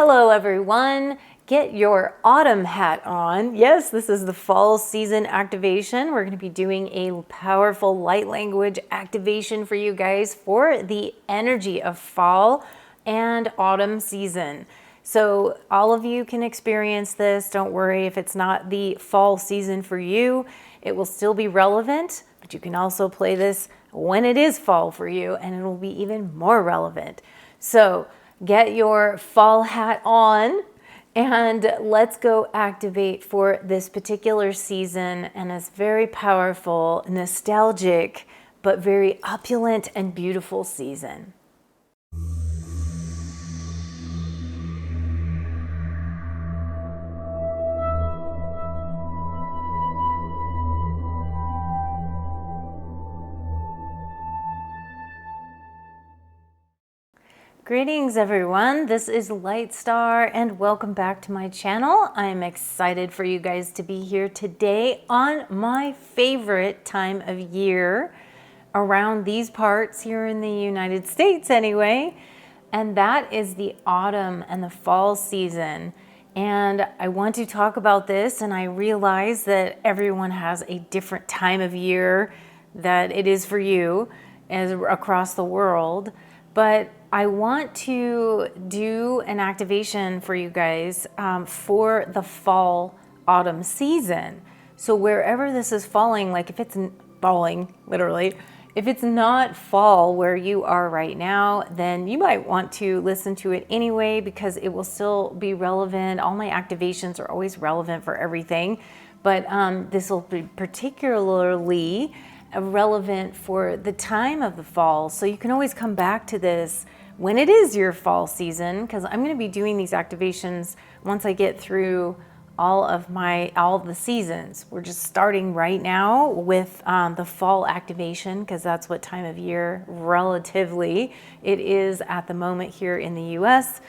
Hello everyone, get your autumn hat on. Yes, this is the fall season activation. We're going to be doing a powerful light language activation for you guys for the energy of fall and autumn season. So all of you can experience this. Don't worry if it's not the fall season for you. It will still be relevant, but you can also play this when it is fall for you and it will be even more relevant. So get your fall hat on and let's go activate for this particular season. And it's very powerful, nostalgic, but very opulent and beautiful season. Greetings everyone, this is Lightstar and welcome back to my channel. I'm excited for you guys to be here today on my favorite time of year around these parts here in the United States anyway, and that is the autumn and the fall season. And I want to talk about this, and I realize that everyone has a different time of year that it is for you as across the world, but I want to do an activation for you guys for the fall autumn season. So wherever this is falling, like if it's falling literally, if it's not fall where you are right now, then you might want to listen to it anyway because it will still be relevant. All my activations are always relevant for everything, but this will be particularly relevant for the time of the fall. So you can always come back to this when it is your fall season, because I'm going to be doing these activations once I get through all the seasons. We're just starting right now with the fall activation, because that's what time of year relatively it is at the moment here in the US.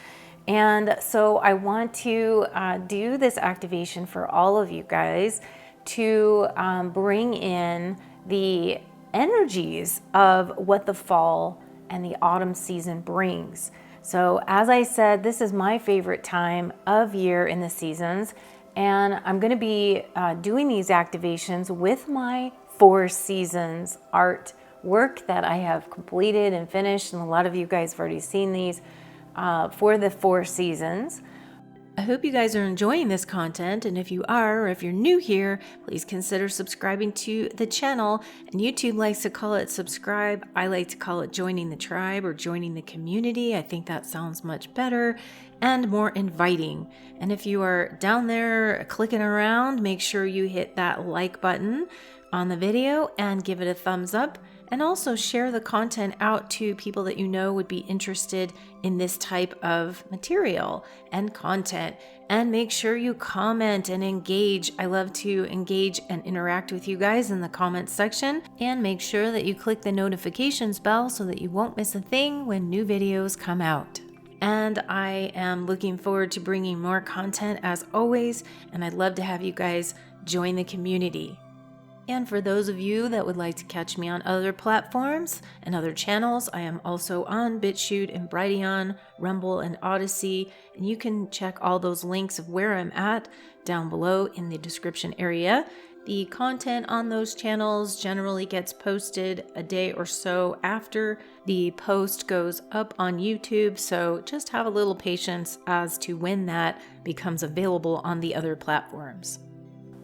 And so I want to do this activation for all of you guys to bring in the energies of what the fall and the autumn season brings. So as I said, this is my favorite time of year in the seasons, and I'm going to be doing these activations with my 4 seasons art work that I have completed and finished, and a lot of you guys have already seen these for the 4 seasons. I hope you guys are enjoying this content, and if you are, or if you're new here, please consider subscribing to the channel. And YouTube likes to call it subscribe. I like to call it joining the tribe or joining the community. I think that sounds much better and more inviting. And if you are down there clicking around, make sure you hit that like button on the video and give it a thumbs up. And also share the content out to people that you know would be interested in this type of material and content. And make sure you comment and engage. I love to engage and interact with you guys in the comments section. And make sure that you click the notifications bell so that you won't miss a thing when new videos come out. And I am looking forward to bringing more content as always. And I'd love to have you guys join the community. And for those of you that would like to catch me on other platforms and other channels, I am also on BitChute and Brighteon, Rumble, and Odyssey. And you can check all those links of where I'm at down below in the description area. The content on those channels generally gets posted a day or so after the post goes up on YouTube. So just have a little patience as to when that becomes available on the other platforms.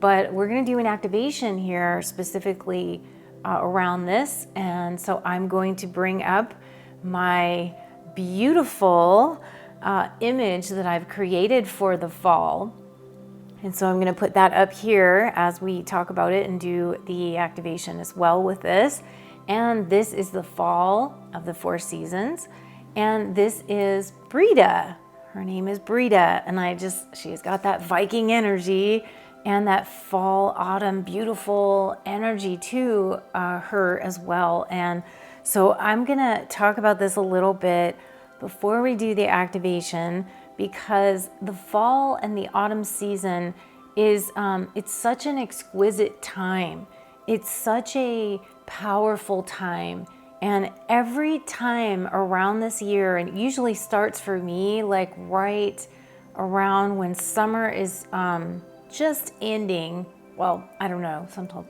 But we're going to do an activation here specifically around this. And so I'm going to bring up my beautiful image that I've created for the fall. And so I'm going to put that up here as we talk about it and do the activation as well with this. And this is the fall of the 4 seasons. And this is Brita. Her name is Brita. And she's got that Viking energy and that fall, autumn, beautiful energy to her as well. And so I'm gonna talk about this a little bit before we do the activation, because the fall and the autumn season is, it's such an exquisite time. It's such a powerful time And every time around this year, and it usually starts for me like right around when summer is just ending. Well, I don't know,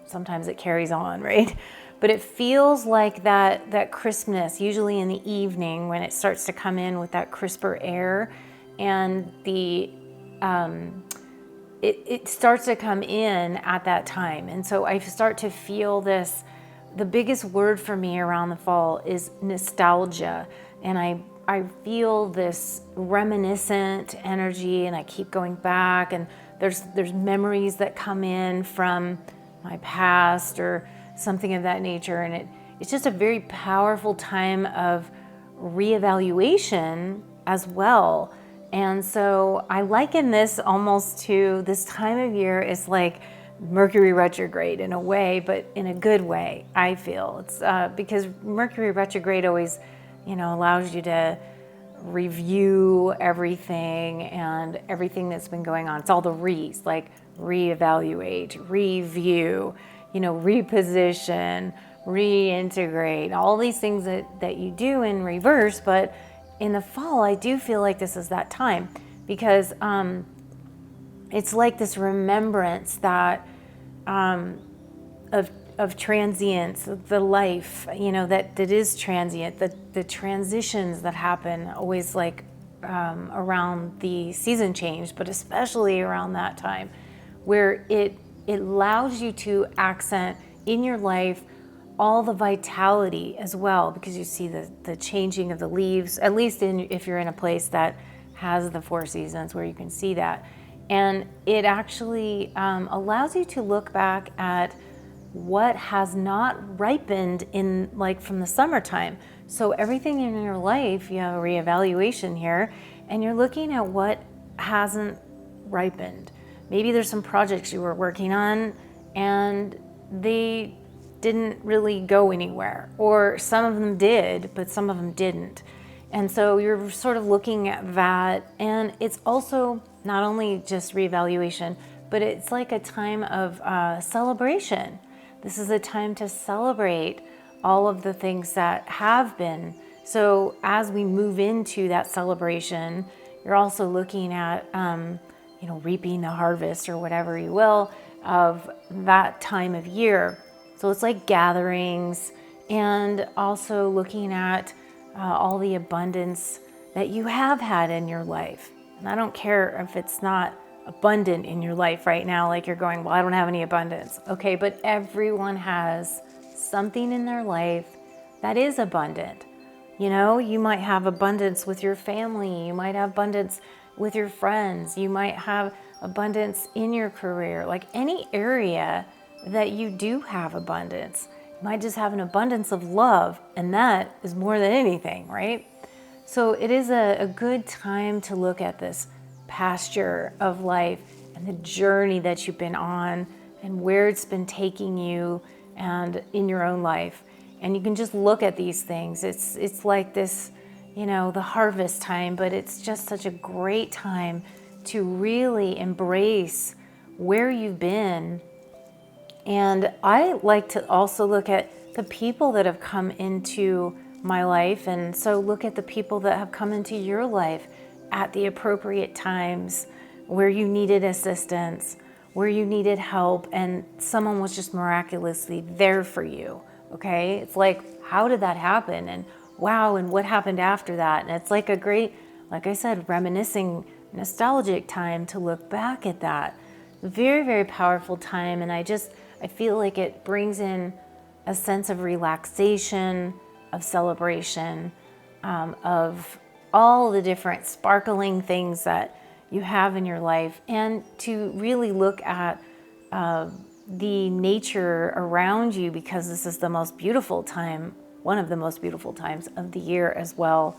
sometimes it carries on, right? But it feels like that crispness, usually in the evening when it starts to come in with that crisper air, and it starts to come in at that time. And so I start to feel this. The biggest word for me around the fall is nostalgia. And I feel this reminiscent energy, and I keep going back, and there's memories that come in from my past or something of that nature. And it's just a very powerful time of reevaluation as well. And so I liken this almost to this time of year is like Mercury retrograde in a way, but in a good way, I feel. It's because Mercury retrograde always, allows you to review everything and everything that's been going on. It's all the re's, like reevaluate, review, reposition, reintegrate, all these things that you do in reverse. But in the fall, I do feel like this is that time, because it's like this remembrance that of transience, the life, that is transient, the transitions that happen always like around the season change, but especially around that time, where it allows you to accent in your life all the vitality as well, because you see the changing of the leaves, at least if you're in a place that has the 4 seasons where you can see that. And it actually allows you to look back at what has not ripened in, like, from the summertime. So everything in your life, you have a reevaluation here, and you're looking at what hasn't ripened. Maybe there's some projects you were working on and they didn't really go anywhere, or some of them did, but some of them didn't. And so you're sort of looking at that. And it's also not only just reevaluation, but it's like a time of celebration. This is a time to celebrate all of the things that have been. So as we move into that celebration, you're also looking at, reaping the harvest, or whatever you will, of that time of year. So it's like gatherings, and also looking at all the abundance that you have had in your life. And I don't care if it's not abundant in your life right now, like you're going, well, I don't have any abundance. Okay, but everyone has something in their life that is abundant. You might have abundance with your family. You might have abundance with your friends. You might have abundance in your career, like any area that you do have abundance. You might just have an abundance of love, and that is more than anything, right? So it is a good time to look at this pasture of life and the journey that you've been on, and where it's been taking you and in your own life. And you can just look at these things. It's like this, the harvest time, but it's just such a great time to really embrace where you've been. And I like to also look at the people that have come into my life. And so look at the people that have come into your life at the appropriate times, where you needed assistance, where you needed help, and someone was just miraculously there for you. Okay? It's like, how did that happen? And wow, and what happened after that? And it's like a great, like I said, reminiscing, nostalgic time to look back at that. Very, very powerful time. And I feel like it brings in a sense of relaxation, of celebration, of all the different sparkling things that you have in your life, and to really look at the nature around you, because this is the most beautiful time, one of the most beautiful times of the year as well.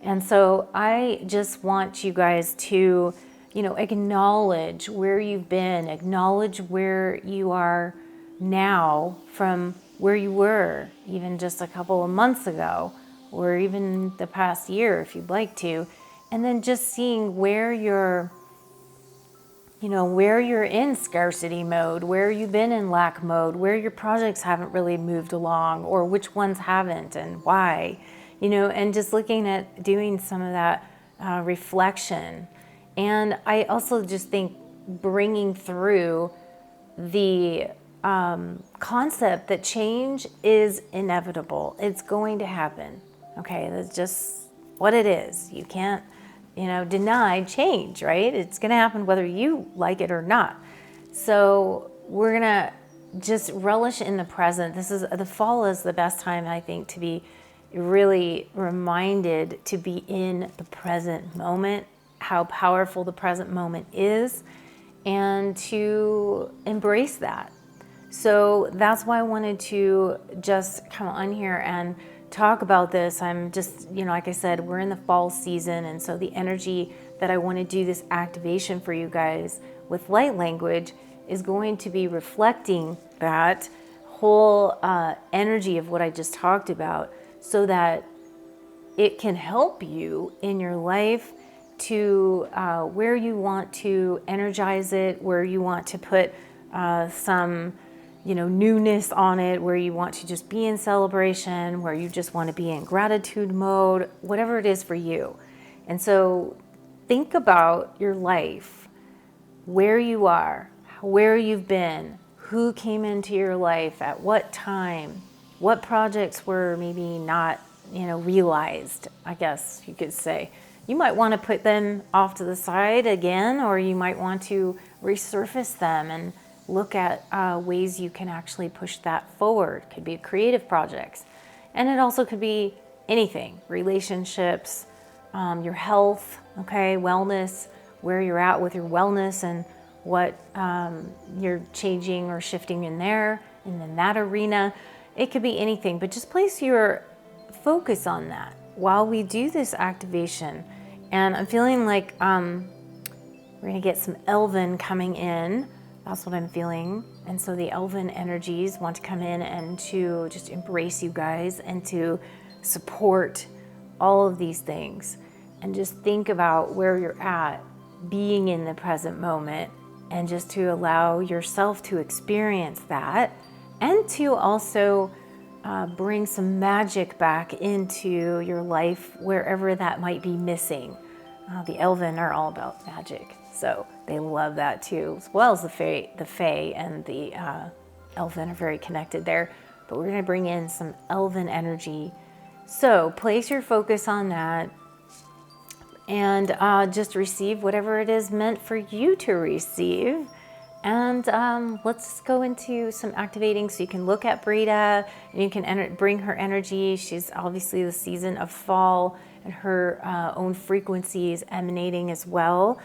And so I just want you guys to, acknowledge where you've been, acknowledge where you are now from where you were even just a couple of months ago, or even the past year if you'd like to. And then just seeing where you're, where you're in scarcity mode, where you've been in lack mode, where your projects haven't really moved along, or which ones haven't and why, and just looking at doing some of that reflection. And I also just think bringing through the concept that change is inevitable. It's going to happen. Okay, that's just what it is. You can't deny change, right? It's going to happen whether you like it or not. So we're going to just relish in the present. The fall is the best time, I think, to be really reminded to be in the present moment, how powerful the present moment is, and to embrace that. So that's why I wanted to just come on here and talk about this. I'm just, like I said, we're in the fall season, and so the energy that I want to do this activation for you guys with light language is going to be reflecting that whole energy of what I just talked about, so that it can help you in your life to where you want to energize it, where you want to put some newness on it, where you want to just be in celebration, where you just want to be in gratitude mode, whatever it is for you. And so think about your life, where you are, where you've been, who came into your life at what time, what projects were maybe not, realized, I guess you could say. You might want to put them off to the side again, or you might want to resurface them and look at ways you can actually push that forward. Could be creative projects. And it also could be anything, relationships, your health, okay, wellness, where you're at with your wellness and what you're changing or shifting in there, and in that arena. It could be anything, but just place your focus on that while we do this activation. And I'm feeling like we're gonna get some ELVEN coming in. That's what I'm feeling. And so the ELVEN energies want to come in and to just embrace you guys and to support all of these things. And just think about where you're at, being in the present moment, and just to allow yourself to experience that, and to also bring some magic back into your life wherever that might be missing. The ELVEN are all about magic, so they love that too, as well as the Fae and the ELVEN are very connected there. But we're going to bring in some ELVEN energy. So place your focus on that, and just receive whatever it is meant for you to receive. And let's go into some activating. So you can look at Brita, and you can bring her energy. She's obviously the season of fall, and her own frequencies emanating as well.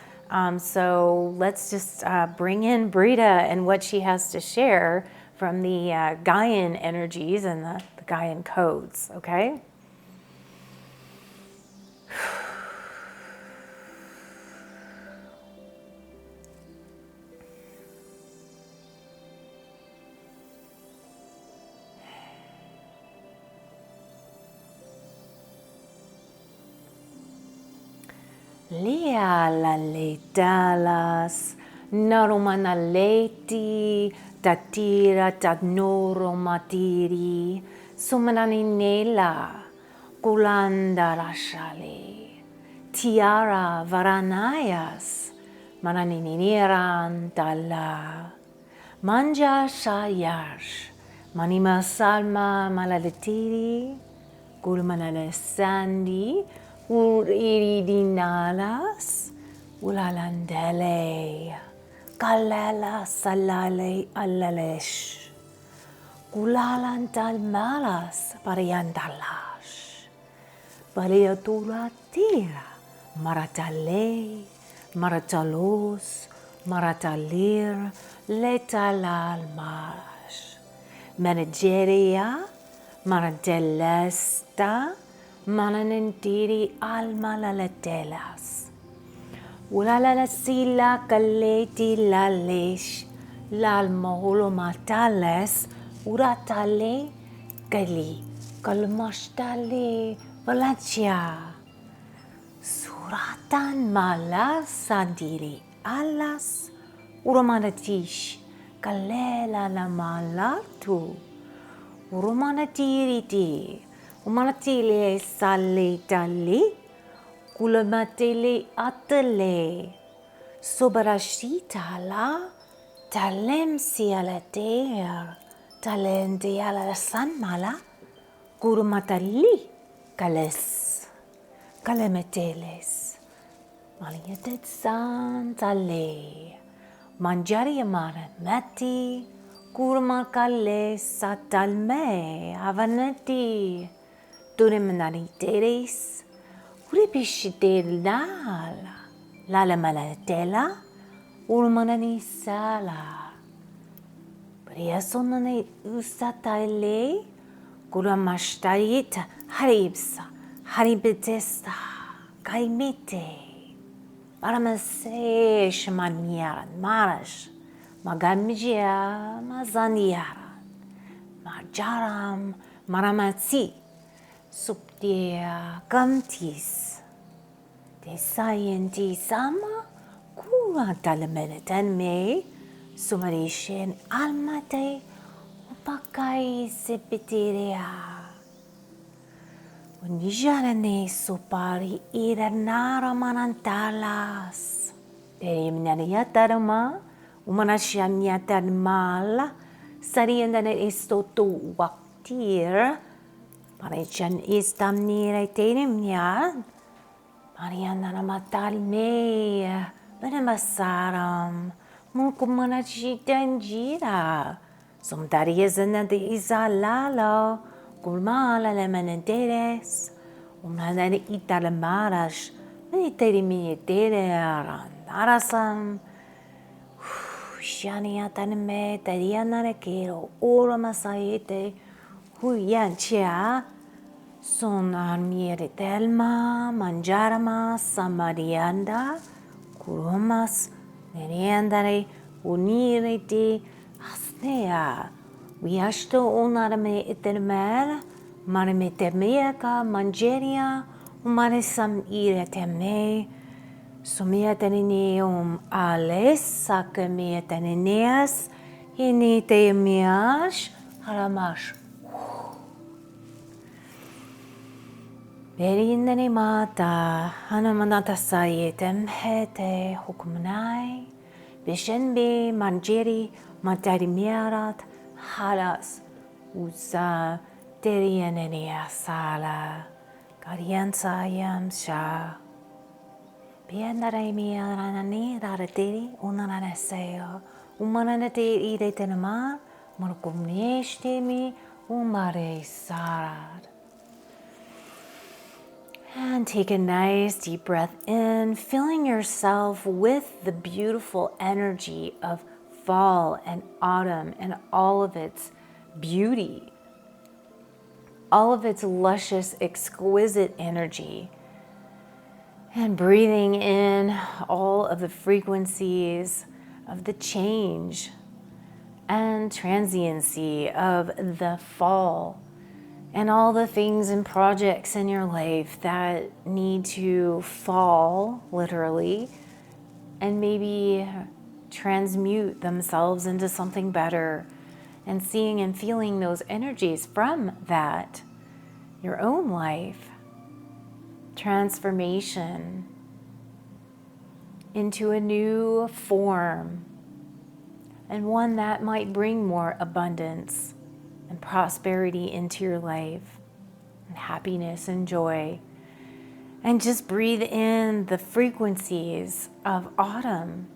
So let's just bring in Brita and what she has to share from the Gaian energies and the Gaian codes, okay? Lia la letalas, naromana leti, tatira tatnoro matiri, sumananela, kulanda rashale, tiara varanayas, mananiniran tala, manja shayash, manima salma malaletiri, gulmanale sandi, Uridinalas, Ulalandele, Kalala Salale Alalesh, Gulalantal Malas, Pariandalash, Pariatura Tira, Maratale, Maratalos, Maratalir, Letalal Mash, Manageria, Maratelesta, Mananentiri alma la letelas. Ulala la sila kaleti la lesh. Lalmolo matales. Uratale gali. Kalmashtale Valencia. Suratan malas sandiri alas. Uromanatish, kalela la malatu. Uromanatiri, umanatile sale tali, kulamatele atale, sobarashita la, talem siala der, talendiala sanmala, gurumatali, kales, kalemeteles, maliatet santale. Manjari amara mati, kurmakale satalme, avanati, turemanari teres, uripishite lala, lala malatela, urmanani sala. Priasonane usatale, kuramashtaita, haribsa, haribetesta, kaimite. Paramase shamaniaran marash magamjia mazaniaran majaram maramatsi subdia gamtis desayanti sama kura talamenetan me sumarishin almate upakai sepiteria. Unijarane sopari iranara manantalas. Perimnaniatarama, umanashyaniatarmala, sariandane istotu waktir, parechan istamnire terimnian, marianana matalme, benemasaram, mukumanashitanjira, somtariazanade izalalo, Gulmala lemenederes, umanani italamaras, meniterimiteran, arasam, shaniatanme, tarianarekero, ora masayete, huyanchia, son armieritelma, manjarama, samarianda, kurumas, neriandare, unirete, asnea. Viashto unarame itermer, marame temeaka mangeria, umaresam ireteme, sumiateneum ales, sakamiateneas, initemiash, haramash. Berindane mata, hanamanata sayetem hete hukumnai, bishenbe manjeri, matarimiarat, halas usa terianenia sala kariansa yamsha biandaremi aranani rarateri unaranaseo umananate iretenama markumneshtemi umare sarad. And take a nice deep breath in, filling yourself with the beautiful energy of fall and autumn and all of its beauty, all of its luscious, exquisite energy. And breathing in all of the frequencies of the change and transiency of the fall and all the things and projects in your life that need to fall, literally, and maybe transmute themselves into something better, and seeing and feeling those energies from that, your own life, transformation into a new form, and one that might bring more abundance and prosperity into your life, and happiness and joy. And just breathe in the frequencies of autumn.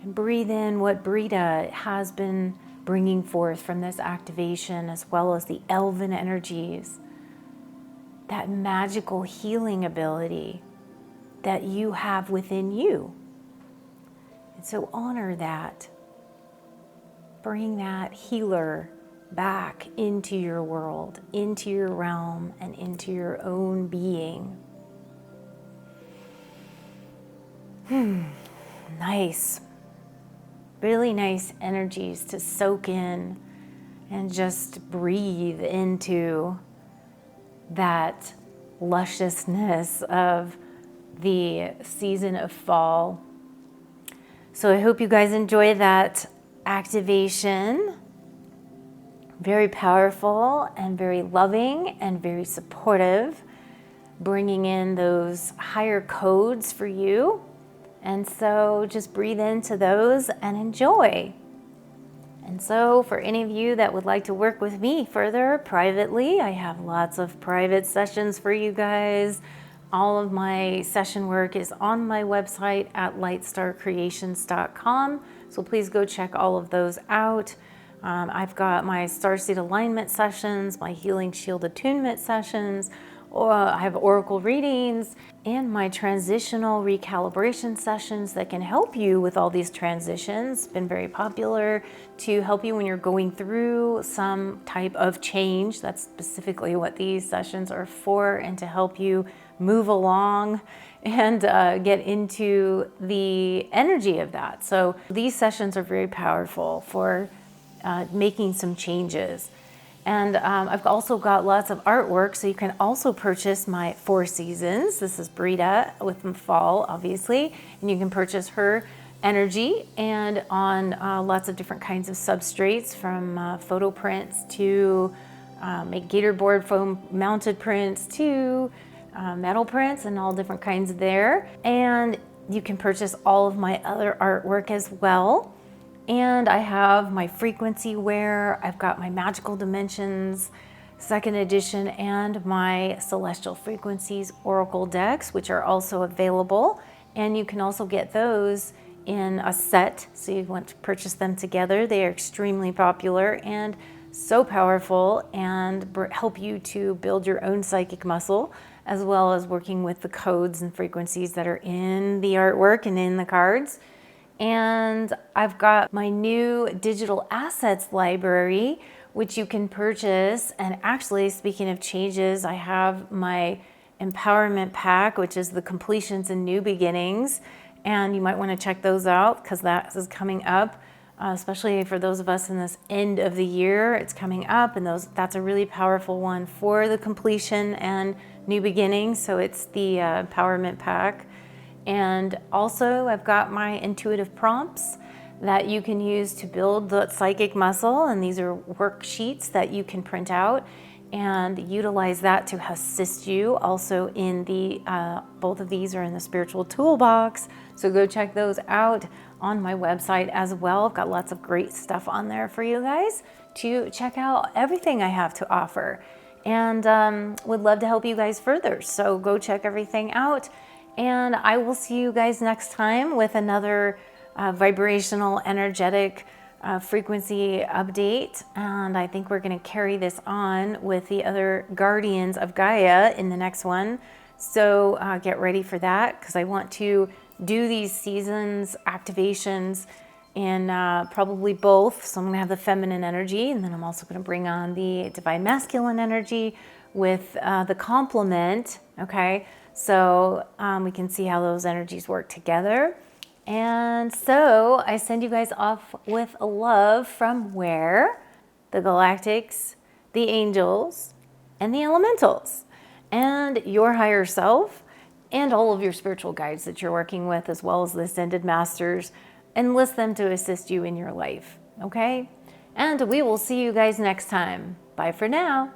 And breathe in what Brita has been bringing forth from this activation, as well as the ELVEN energies, that magical healing ability that you have within you. And so honor that. Bring that healer back into your world, into your realm, and into your own being. Nice. Really nice energies to soak in and just breathe into that lusciousness of the season of fall. So I hope you guys enjoy that activation. Very powerful and very loving and very supportive, bringing in those higher codes for you. And so just breathe into those and enjoy. And so for any of you that would like to work with me further privately, I have lots of private sessions for you guys. All of my session work is on my website at LIGHTSTARCreations.com. So please go check all of those out. I've got my starseed alignment sessions, my healing shield attunement sessions, I have oracle readings, and my transitional recalibration sessions that can help you with all these transitions. It's been very popular to help you when you're going through some type of change. That's specifically what these sessions are for, and to help you move along and get into the energy of that. So these sessions are very powerful for making some changes. And I've also got lots of artwork, so you can also purchase my 4 seasons. This is Brita with fall, obviously, and you can purchase her energy and on lots of different kinds of substrates, from photo prints to make gator board foam mounted prints to metal prints and all different kinds there. And you can purchase all of my other artwork as well. And I have my frequency wear, I've got my Magical Dimensions 2nd edition, and my Celestial Frequencies Oracle decks, which are also available. And you can also get those in a set, so you want to purchase them together. They are extremely popular and so powerful, and help you to build your own psychic muscle, as well as working with the codes and frequencies that are in the artwork and in the cards. And I've got my new digital assets library, which you can purchase. And actually, speaking of changes, I have my empowerment pack, which is the completions and new beginnings. And you might want to check those out, because that is coming up, especially for those of us in this end of the year. It's coming up, and that's a really powerful one for the completion and new beginnings. So it's the empowerment pack. And also I've got my intuitive prompts that you can use to build the psychic muscle. And these are worksheets that you can print out and utilize that to assist you. Also in the, both of these are in the spiritual toolbox. So go check those out on my website as well. I've got lots of great stuff on there for you guys to check out everything I have to offer. And would love to help you guys further. So go check everything out. And I will see you guys next time with another vibrational, energetic frequency update. And I think we're going to carry this on with the other guardians of Gaia in the next one. So get ready for that, because I want to do these seasons activations in probably both. So I'm going to have the feminine energy, and then I'm also going to bring on the divine masculine energy with the complement. Okay. So we can see how those energies work together. And so I send you guys off with a love from where? The galactics, the angels, and the elementals, and your higher self, and all of your spiritual guides that you're working with, as well as the ascended masters. Enlist them to assist you in your life. Okay? And we will see you guys next time. Bye for now.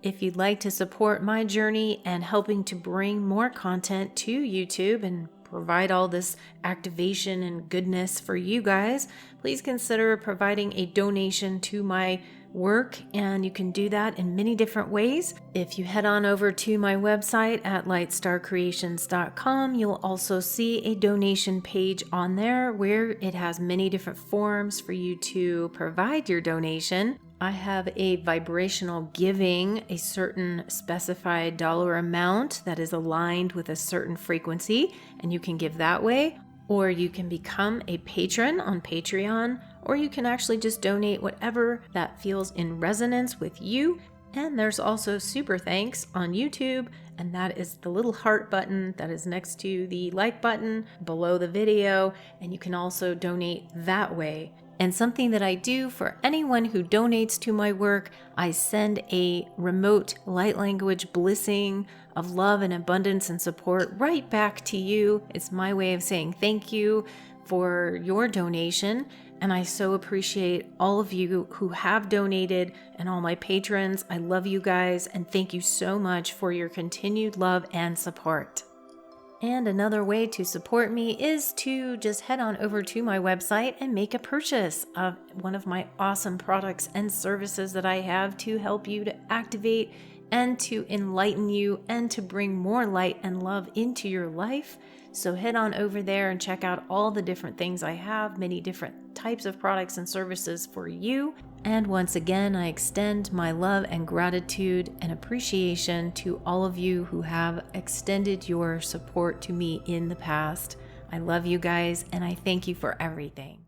If you'd like to support my journey and helping to bring more content to YouTube and provide all this activation and goodness for you guys, please consider providing a donation to my work, and you can do that in many different ways. If you head on over to my website at LIGHTSTARCreations.com, you'll also see a donation page on there where it has many different forms for you to provide your donation. I have a vibrational giving, a certain specified dollar amount that is aligned with a certain frequency, and you can give that way. Or you can become a patron on Patreon, or you can actually just donate whatever that feels in resonance with you. And there's also super thanks on YouTube, and that is the little heart button that is next to the like button below the video, and you can also donate that way. And something that I do for anyone who donates to my work, I send a remote light language blessing of love and abundance and support right back to you. It's my way of saying thank you for your donation. And I so appreciate all of you who have donated and all my patrons. I love you guys and thank you so much for your continued love and support. And another way to support me is to just head on over to my website and make a purchase of one of my awesome products and services that I have to help you to activate and to enlighten you and to bring more light and love into your life. So head on over there and check out all the different things I have, many different types of products and services for you. And once again, I extend my love and gratitude and appreciation to all of you who have extended your support to me in the past. I love you guys and I thank you for everything.